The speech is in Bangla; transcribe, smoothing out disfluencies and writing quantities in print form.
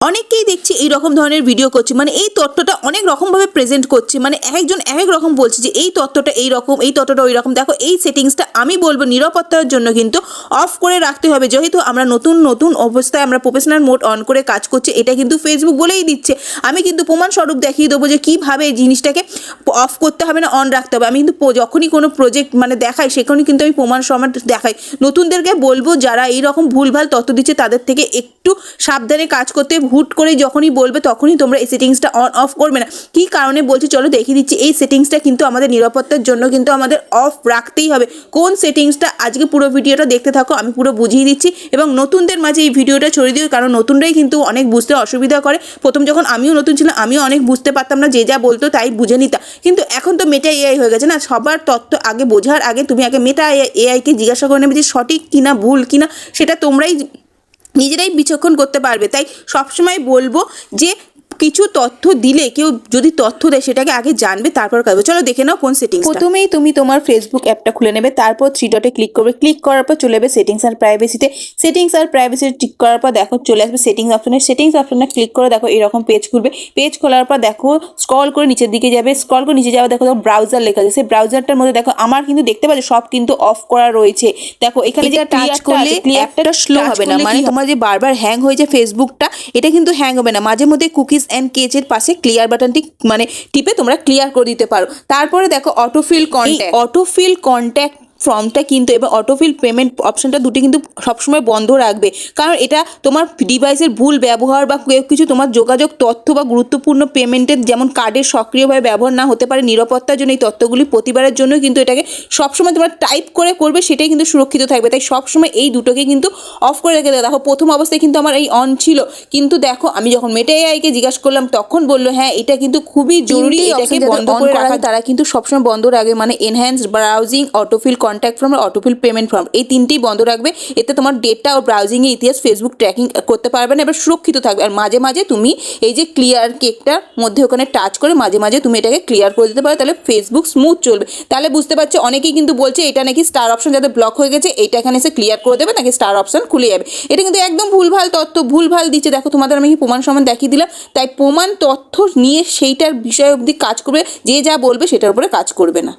অনেককেই দেখছি এই রকম ধরনের ভিডিও করছে, মানে এই তথ্যটা অনেক রকমভাবে প্রেজেন্ট করছে, মানে একজন এক এক রকম বলছে যে এই তথ্যটা এই রকম, এই তথ্যটা ওই রকম। দেখো এই সেটিংসটা আমি বলবো নিরাপত্তার জন্য কিন্তু অফ করে রাখতে হবে, যেহেতু আমরা নতুন নতুন অবস্থায় আমরা প্রফেশনাল মোড অন করে কাজ করছি, এটা কিন্তু ফেসবুক বলেই দিচ্ছে। আমি কিন্তু প্রমাণস্বরূপ দেখিয়ে দেবো যে কীভাবে এই জিনিসটাকে অফ করতে হবে না অন রাখতে হবে। আমি কিন্তু যখনই কোনো প্রজেক্ট মানে দেখাই সেখানে কিন্তু আমি প্রমাণ সমান দেখাই। নতুনদেরকে বলবো যারা এইরকম ভুলভাল তথ্য দিচ্ছে তাদের থেকে একটু সাবধানে কাজ করতে। হুট করে যখনই বলবে তখনই তোমরা এই সেটিংসটা অন অফ করবে না। কী কারণে বলছি চলো দেখিয়ে দিচ্ছি। এই সেটিংসটা কিন্তু আমাদের নিরাপত্তার জন্য কিন্তু আমাদের অফ রাখতেই হবে। কোন সেটিংসটা আজকে পুরো ভিডিওটা দেখতে থাকো, আমি পুরো বুঝিয়ে দিচ্ছি এবং নতুনদের মাঝে এই ভিডিওটা ছড়িয়ে দিও, কারণ নতুনরাই কিন্তু অনেক বুঝতে অসুবিধা করে। প্রথম যখন আমিও নতুন ছিলাম আমিও অনেক বুঝতে পারতাম না, যে যা বলতো তাই বুঝে নিতাম, কিন্তু এখন তো মেটা এআই হয়ে গেছে না। সবার তথ্য আগে বোঝার আগে তুমি আগে মেটা এআইকে জিজ্ঞাসা করে নেবে যে সঠিক কিনা ভুল কিনা, সেটা তোমরাই নিজেরাই বিচক্ষণ করতে পারবে। তাই সবসময় বলবো যে কিছু তথ্য দিলে কেউ যদি তথ্য দেয় সেটাকে আগে জানবে তারপর করবে। চলো দেখে নাও কোন সেটিংস। প্রথমেই তুমি তোমার ফেসবুক অ্যাপটা খুলে নেবে, তারপর থ্রি ডটে ক্লিক করবে। ক্লিক করার পর চলে যাবে সেটিংস আর প্রাইভেসিতে। সেটিংস আর প্রাইভেসিতে ক্লিক করার পর দেখো চলে আসবে সেটিংস অপশনে। সেটিংস অপশনে ক্লিক করে দেখো এরকম পেজ খুলবে। পেজ খোলার পর দেখো স্ক্রল করে নিচের দিকে যাবে, স্ক্রল করে নিচে যাবে, দেখো ব্রাউজার লেখা আছে। সেই ব্রাউজারটার মধ্যে দেখো আমার কিন্তু দেখতে পাচ্ছ সব কিন্তু অফ করা রয়েছে। দেখো এখানে যে টাচ করলে অ্যাপটা স্লো হবে না, মানে তোমার যে বারবার হ্যাং হয়ে যায় ফেসবুকটা, এটা কিন্তু হ্যাং হবে না। মাঝে মধ্যে কুকিজ অ্যান্ড কেচের পাশে ক্লিয়ার বাটনটি মানে টিপে তোমরা ক্লিয়ার করে দিতে পারো। তারপরে দেখো অটোফিল কন্ট্যাক্ট ফর্মটা কিন্তু এবার অটোফিল পেমেন্ট অপশনটা দুটি কিন্তু সবসময় বন্ধ রাখবে, কারণ এটা তোমার ডিভাইসের ভুল ব্যবহার বা কিছু তোমার যোগাযোগ তথ্য বা গুরুত্বপূর্ণ পেমেন্টের যেমন কার্ডের সক্রিয়ভাবে ব্যবহার না হতে পারে। নিরাপত্তার জন্য এই তথ্যগুলি প্রতিবারের জন্য কিন্তু এটাকে সবসময় তোমরা টাইপ করে করবে, সেটাই কিন্তু সুরক্ষিত থাকবে। তাই সবসময় এই দুটোকে কিন্তু অফ করে রেখে দেখো প্রথম অবস্থায় কিন্তু আমার এই অন ছিল, কিন্তু দেখো আমি যখন মেটা এআইকে জিজ্ঞাসা করলাম তখন বললো হ্যাঁ এটা কিন্তু খুবই জরুরি, এটাকে বন্ধ করে রাখা। তারা কিন্তু সবসময় বন্ধ রাখবে, মানে enhanced browsing, autofill contact form আর অটোফিল পেমেন্ট ফর্ম, এই তিনটেই বন্ধ রাখবে। এতে তোমার ডেটা ও ব্রাউজিংয়ের ইতিহাস ফেসবুক ট্র্যাকিং করতে পারবে না, এবার সুরক্ষিত থাকবে। আর মাঝে মাঝে তুমি এই যে ক্লিয়ার কেকটার মধ্যে ওখানে টাচ করে মাঝে মাঝে তুমি এটাকে ক্লিয়ার করে দিতে পারো, তাহলে ফেসবুক স্মুথ চলবে। তাহলে বুঝতে পারছো অনেকেই কিন্তু বলছে এটা নাকি স্টার অপশন যাদের ব্লক হয়ে গেছে এইটা এখানে এসে ক্লিয়ার করে দেবে নাকি স্টার অপশন খুলে যাবে। এটা কিন্তু একদম ভুলভাল তথ্য, ভুলভাল দিচ্ছে। দেখো তোমাদের আমি প্রমাণ সমান দেখিয়ে দিলাম। তাই প্রমাণ তথ্য নিয়ে সেইটার বিষয় অবধি কাজ করবে, যে যা বলবে সেটার উপরে কাজ করবে না।